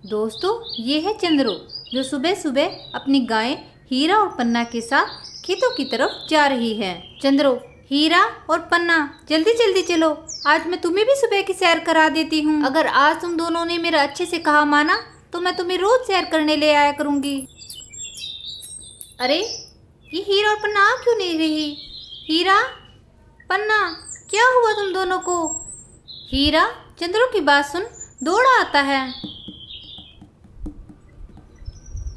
दोस्तों, ये है चंद्रो जो सुबह सुबह अपनी गाय हीरा और पन्ना के साथ खेतों की तरफ जा रही है। चंद्रो, हीरा और पन्ना, जल्दी जल्दी चलो, आज मैं तुम्हें भी सुबह की सैर करा देती हूँ। अगर आज तुम दोनों ने मेरा अच्छे से कहा माना तो मैं तुम्हें रोज सैर करने ले आया करूँगी। अरे, ये हीरा और पन्ना आ क्यों नहीं रही? हीरा, पन्ना, क्या हुआ तुम दोनों को? हीरा चंद्रो की बात सुन दौड़ा आता है।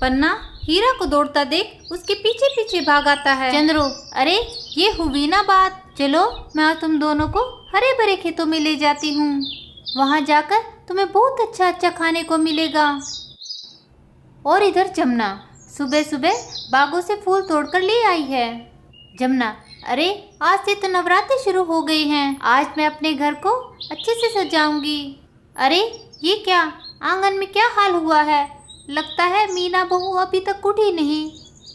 पन्ना हीरा को दौड़ता देख उसके पीछे पीछे भाग आता है। चंद्रो, अरे ये हुई ना बात, चलो मैं आज तुम दोनों को हरे भरे खेतों में ले जाती हूँ। वहाँ जाकर तुम्हें बहुत अच्छा अच्छा खाने को मिलेगा। और इधर जमुना सुबह सुबह बागों से फूल तोड़कर ले आई है। जमुना, अरे आज से तो नवरात्रि शुरू हो गई हैं, आज मैं अपने घर को अच्छे से सजाऊंगी। अरे ये क्या, आंगन में क्या हाल हुआ है? लगता है मीना बहू अभी तक उठी नहीं।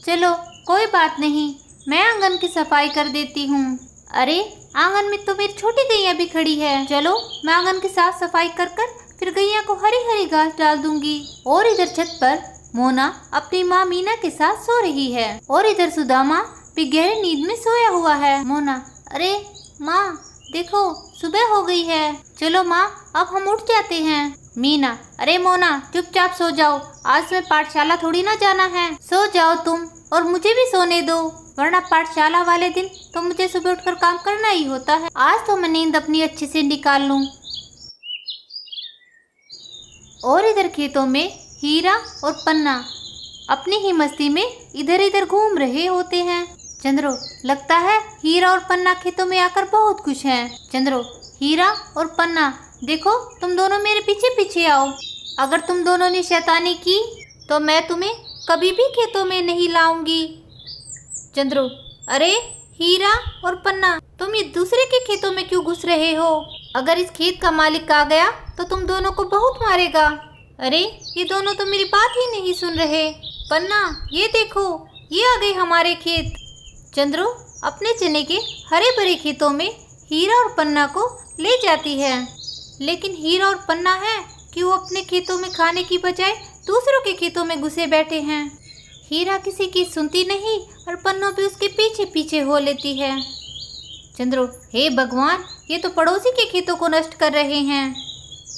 चलो कोई बात नहीं, मैं आंगन की सफाई कर देती हूँ। अरे आंगन में तो मेरी छोटी गैया भी खड़ी है, चलो मैं आंगन की साफ सफाई कर कर फिर गैया को हरी हरी घास डाल दूंगी। और इधर छत पर मोना अपनी माँ मीना के साथ सो रही है और इधर सुदामा भी गहरी नींद में सोया हुआ है। मोना, अरे माँ देखो सुबह हो गई है, चलो माँ अब हम उठ जाते हैं। मीना, अरे मोना चुपचाप सो जाओ, आज तुम्हें पाठशाला थोड़ी ना जाना है, सो जाओ तुम और मुझे भी सोने दो, वरना पाठशाला वाले दिन तो मुझे सुबह उठकर काम करना ही होता है। आज तो मैं नींद अपनी अच्छे से निकाल लूं। और इधर खेतों में हीरा और पन्ना अपनी ही मस्ती में इधर इधर घूम रहे होते हैं। चंद्रो, लगता है हीरा और पन्ना खेतों में आकर बहुत खुश हैं। चंद्रो, हीरा और पन्ना देखो तुम दोनों मेरे पीछे पीछे आओ, अगर तुम दोनों ने शैतानी की तो मैं तुम्हें कभी भी खेतों में नहीं लाऊंगी। चंद्रो, अरे हीरा और पन्ना तुम ये दूसरे के खेतों में क्यों घुस रहे हो? अगर इस खेत का मालिक आ गया तो तुम दोनों को बहुत मारेगा। अरे ये दोनों तो मेरी बात ही नहीं सुन रहे। पन्ना, ये देखो ये आ गए हमारे खेत। चंद्रो अपने चने के हरे भरे खेतों में हीरा और पन्ना को ले जाती है, लेकिन हीरा और पन्ना है कि वो अपने खेतों में खाने की बजाय दूसरों के खेतों में घुसे बैठे हैं। हीरा किसी की सुनती नहीं और पन्ना भी उसके पीछे पीछे हो लेती है। चंद्रो, हे भगवान, ये तो पड़ोसी के खेतों को नष्ट कर रहे हैं।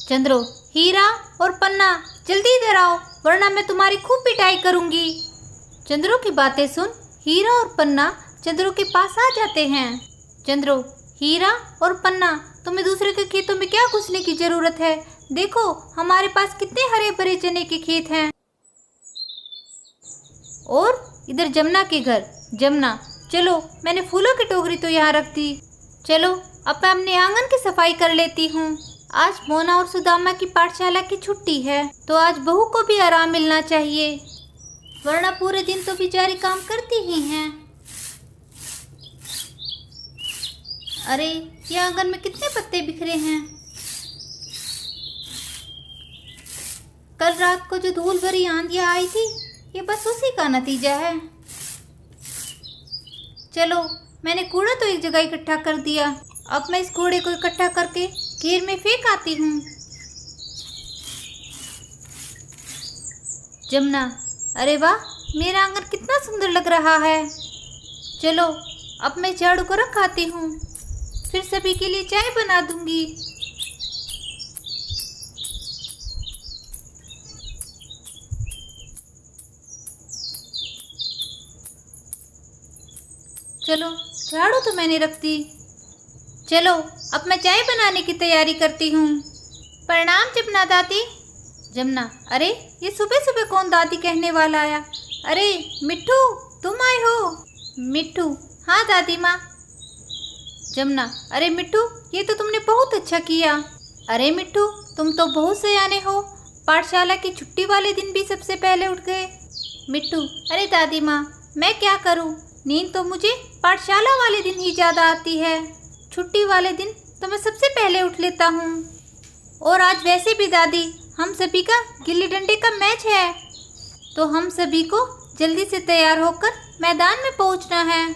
चंद्रो, हीरा और पन्ना जल्दी इधर आओ, वरना मैं तुम्हारी खूब पिटाई करूंगी। चंद्रो की बातें सुन हीरा और पन्ना चंद्रो के पास आ जाते हैं। चंद्रो, हीरा और पन्ना तुम्हें दूसरे के खेतों में क्या घुसने की जरूरत है? देखो हमारे पास कितने हरे भरे चने के खेत हैं। और इधर जमुना के घर। जमुना, चलो मैंने फूलों की टोकरी तो यहाँ रख दी, चलो अब मैं अपने आंगन की सफाई कर लेती हूँ। आज मोना और सुदामा की पाठशाला की छुट्टी है तो आज बहू को भी आराम मिलना चाहिए, वरना पूरे दिन तो बेचारी काम करती ही हैं। अरे ये आंगन में कितने पत्ते बिखरे हैं। कल रात को जो धूल भरी आंधियां आई थी ये बस उसी का नतीजा है। चलो मैंने कूड़ा तो एक जगह इकट्ठा कर दिया, अब मैं इस कूड़े को इकट्ठा करके घेर में फेंक आती हूँ। जमुना, अरे वाह, मेरा आंगन कितना सुंदर लग रहा है। चलो अब मैं झाड़ू को रख आती हूँ, फिर सभी के लिए चाय बना दूंगी। चलो झाड़ू तो मैंने रख दी, चलो अब मैं चाय बनाने की तैयारी करती हूँ। प्रणाम जमुना दादी। जमुना, अरे ये सुबह सुबह कौन दादी कहने वाला आया? अरे मिट्ठू, तुम आए हो? मिट्ठू, हाँ दादी माँ। जमुना, अरे मिट्ठू ये तो तुमने बहुत अच्छा किया। अरे मिट्ठू तुम तो बहुत सयाने हो, पाठशाला की छुट्टी वाले दिन भी सबसे पहले उठ गए। मिट्ठू, अरे दादी माँ मैं क्या करूँ, नींद तो मुझे पाठशाला वाले दिन ही ज़्यादा आती है, छुट्टी वाले दिन तो मैं सबसे पहले उठ लेता हूँ। और आज वैसे भी दादी हम सभी का गिल्ली डंडे का मैच है, तो हम सभी को जल्दी से तैयार होकर मैदान में पहुँचना है।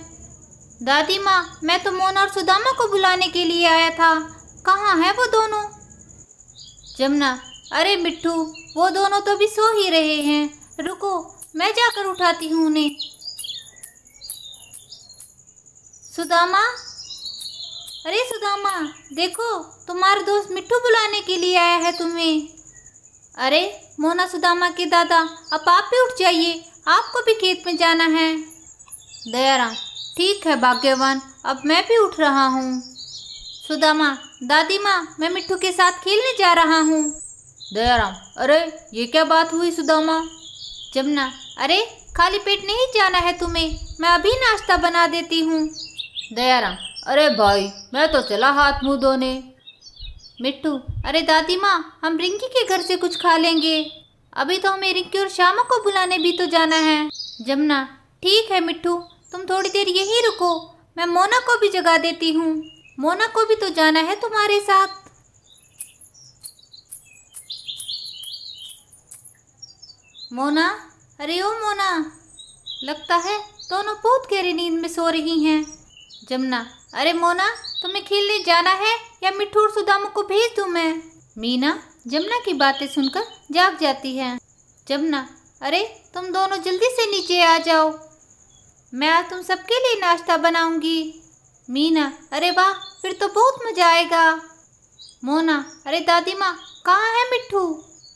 दादी माँ मैं तो मोना और सुदामा को बुलाने के लिए आया था, कहाँ है वो दोनों? जमुना, अरे मिट्ठू, वो दोनों तो भी सो ही रहे हैं। रुको, मैं जाकर उठाती हूँ उन्हें। सुदामा, अरे सुदामा, देखो तुम्हारा दोस्त मिट्ठू बुलाने के लिए आया है तुम्हें। अरे मोना, सुदामा के दादा, अब आप भी उठ जाइए, आपको भी खेत में जाना है। दयाराम, ठीक है भाग्यवान, अब मैं भी उठ रहा हूँ। सुदामा, दादी माँ, मैं मिट्ठू के साथ खेलने जा रहा हूँ। दयाराम, अरे ये क्या बात हुई सुदामा? जमुना, अरे खाली पेट नहीं जाना है तुम्हें, मैं अभी नाश्ता बना देती हूँ। दयाराम, अरे भाई मैं तो चला हाथ मुंह धोने। मिट्ठू, अरे दादी माँ, हम रिंकी के घर से कुछ खा लेंगे, अभी तो हमें रिंकी और श्यामा को बुलाने भी तो जाना है। जमुना, ठीक है मिट्ठू, तुम थोड़ी देर यहीं रुको, मैं मोना को भी जगा देती हूँ, मोना को भी तो जाना है तुम्हारे साथ। मोना, अरे ओ मोना, लगता है दोनों बहुत गहरी नींद में सो रही हैं। जमुना, अरे मोना, तुम्हें खेलने जाना है या मिट्ठू और सुदामा को भेज दूं मैं? मीना जमुना की बातें सुनकर जाग जाती है। जमुना, अरे तुम दोनों जल्दी से नीचे आ जाओ, मैं आज तुम सबके लिए नाश्ता बनाऊंगी। मीना, अरे वाह, फिर तो बहुत मजा आएगा। मोना, अरे दादी माँ, कहाँ है मिट्ठू?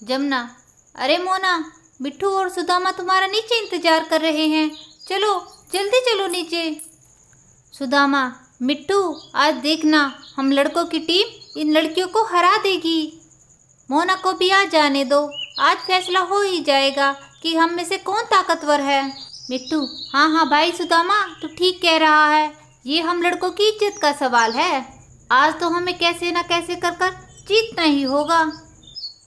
जमुना, अरे मोना, मिट्ठू और सुदामा तुम्हारा नीचे इंतजार कर रहे हैं, चलो जल्दी चलो नीचे। सुदामा, मिट्टू, आज देखना हम लड़कों की टीम इन लड़कियों को हरा देगी। मोना को भी आज जाने दो, आज फैसला हो ही जाएगा कि हम में से कौन ताकतवर है। मिट्टू, हाँ हाँ भाई सुदामा, तू ठीक कह रहा है, ये हम लड़कों की इज्जत का सवाल है, आज तो हमें कैसे न कैसे कर कर जीतना ही होगा।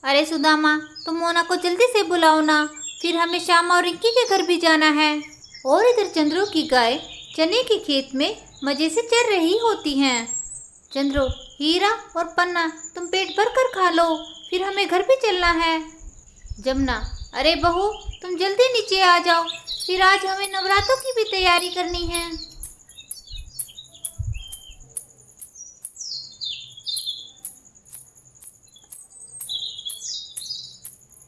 अरे सुदामा, तुम मोना को जल्दी से बुलाओ ना, फिर हमें श्यामा और रिंकी के घर भी जाना है। और इधर चंद्रो की गाय चने के खेत में मजे से चर रही होती हैं। चंद्रो, हीरा और पन्ना, तुम पेट भर कर खा लो, फिर हमें घर भी चलना है। जमुना, अरे बहू, तुम जल्दी नीचे आ जाओ, फिर आज हमें नवरात्रों की भी तैयारी करनी है।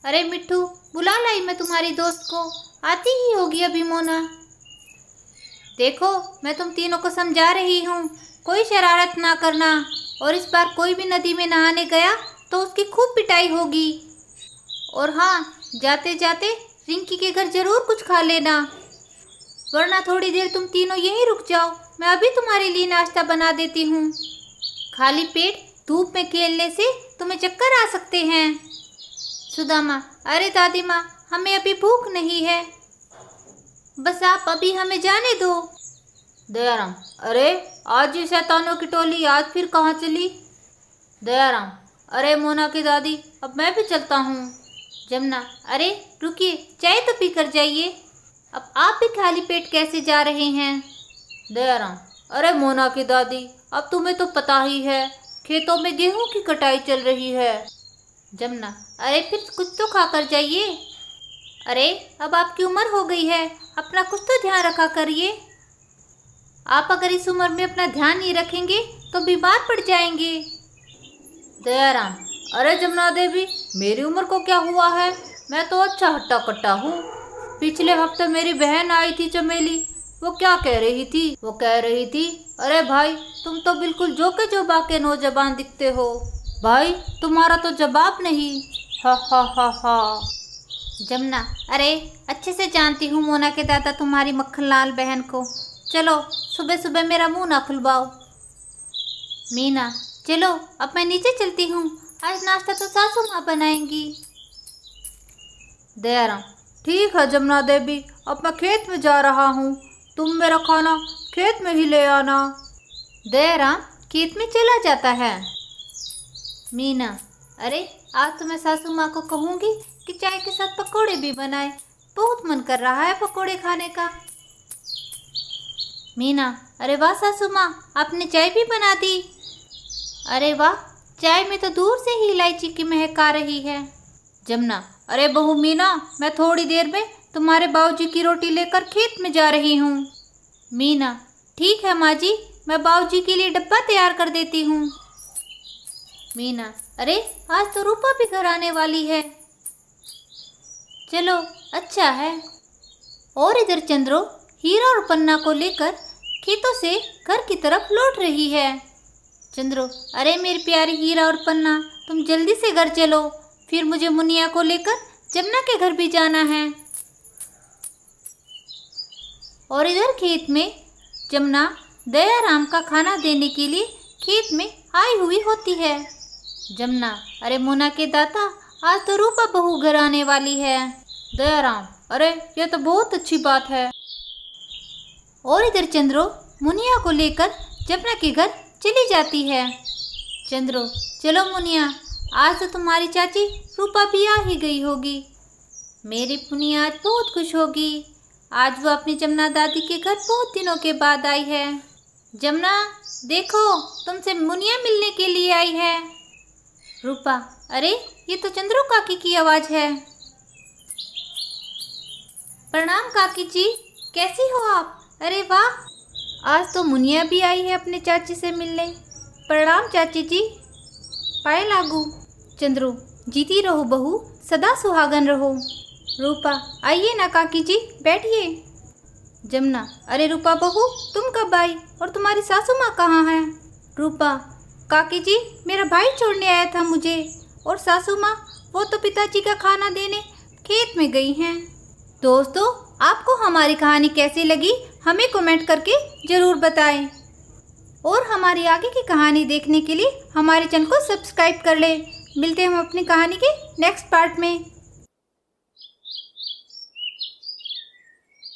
अरे मिट्ठू, बुला लाई मैं तुम्हारी दोस्त को, आती ही होगी अभी मोना। देखो, मैं तुम तीनों को समझा रही हूँ, कोई शरारत ना करना, और इस बार कोई भी नदी में नहाने गया तो उसकी खूब पिटाई होगी। और हाँ, जाते जाते रिंकी के घर जरूर कुछ खा लेना, वरना थोड़ी देर तुम तीनों यहीं रुक जाओ, मैं अभी तुम्हारे लिए नाश्ता बना देती हूँ। खाली पेट धूप में खेलने से तुम्हें चक्कर आ सकते हैं। सुदामा, अरे दादी माँ, हमें अभी भूख नहीं है, बस आप अभी हमें जाने दो। दयाराम, अरे आज ये शैतानों की टोली आज फिर कहाँ चली? दयाराम, अरे मोना की दादी, अब मैं भी चलता हूँ। जमुना, अरे रुकिए, चाय तो पी कर जाइए, अब आप भी खाली पेट कैसे जा रहे हैं? दयाराम, अरे मोना की दादी, अब तुम्हें तो पता ही है, खेतों में गेहूं की कटाई चल रही है। जमुना, अरे फिर कुछ तो खा कर जाइए। अरे अब आपकी उम्र हो गई है, अपना कुछ तो ध्यान रखा करिए, आप अगर इस उम्र में अपना ध्यान नहीं रखेंगे तो बीमार पड़ जाएंगे। दयाराम, अरे जमुना देवी, मेरी उम्र को क्या हुआ है, मैं तो अच्छा हट्टा कट्टा हूँ। पिछले हफ्ते मेरी बहन आई थी चमेली, वो क्या कह रही थी? वो कह रही थी, अरे भाई तुम तो बिल्कुल जो के जो बाके नौजवान दिखते हो, भाई तुम्हारा तो जवाब नहीं, हा हा हा हा। जमुना, अरे अच्छे से जानती हूँ मोना के दादा तुम्हारी मक्खन लाल बहन को, चलो सुबह सुबह मेरा मुंह ना खुलवाओ। मीना, चलो अब मैं नीचे चलती हूँ, आज नाश्ता तो सासू माँ बनाएंगी। दयाराम, ठीक है जमुना देवी, अब मैं खेत में जा रहा हूँ, तुम मेरा खाना खेत में ही ले आना। दयाराम खेत में चला जाता है। मीना, अरे आज तो मैं सासू माँ को कहूँगी कि चाय के साथ पकोड़े भी बनाए, बहुत मन कर रहा है पकोड़े खाने का। मीना, अरे वाह सासू माँ, आपने चाय भी बना दी। अरे वाह, चाय में तो दूर से ही इलायची की महक आ रही है। जमुना, अरे बहू मीना, मैं थोड़ी देर में तुम्हारे बाबूजी की रोटी लेकर खेत में जा रही हूँ। मीना, ठीक है माँ जी, मैं बाबूजी के लिए डब्बा तैयार कर देती हूँ। मीना, अरे आज तो रूपा भी घर आने वाली है। चलो अच्छा है। और इधर चंद्रो हीरा और पन्ना को लेकर खेतों से घर की तरफ लौट रही है। चंद्रो, अरे मेरी प्यारी हीरा और पन्ना, तुम जल्दी से घर चलो, फिर मुझे मुनिया को लेकर जमुना के घर भी जाना है। और इधर खेत में जमुना दयाराम का खाना देने के लिए खेत में आई हुई होती है। जमुना, अरे मुन्ना के दाता, आज तो रूपा बहू घर आने वाली है। दयाराम, अरे यह तो बहुत अच्छी बात है। और इधर चंद्रो मुनिया को लेकर जमुना के घर चली जाती है। चंद्रो, चलो मुनिया, आज तो तुम्हारी चाची रूपा भी आ ही गई होगी। मेरी मुनिया आज बहुत खुश होगी। आज वो अपनी जमुना दादी के घर बहुत दिनों के बाद आई है। जमुना, देखो तुमसे मुनिया मिलने के लिए आई है। रूपा, अरे ये तो चंद्रो काकी की आवाज़ है। प्रणाम काकी जी, कैसी हो आप? अरे वाह, आज तो मुनिया भी आई है अपने चाची से मिलने। प्रणाम चाची जी, पाए लागू। चंद्रो, जीती रहो बहू, सदा सुहागन रहो। रूपा, आइए ना काकी जी, बैठिए। जमुना, अरे रूपा बहू, तुम कब आई और तुम्हारी सासू माँ कहाँ है? रूपा, काकी जी, मेरा भाई छोड़ने आया था मुझे, और सासू माँ वो तो पिताजी का खाना देने खेत में गई हैं। दोस्तों, आपको हमारी कहानी कैसी लगी हमें कमेंट करके ज़रूर बताएं। और हमारी आगे की कहानी देखने के लिए हमारे चैनल को सब्सक्राइब कर लें। मिलते हैं हम अपनी कहानी के नेक्स्ट पार्ट में।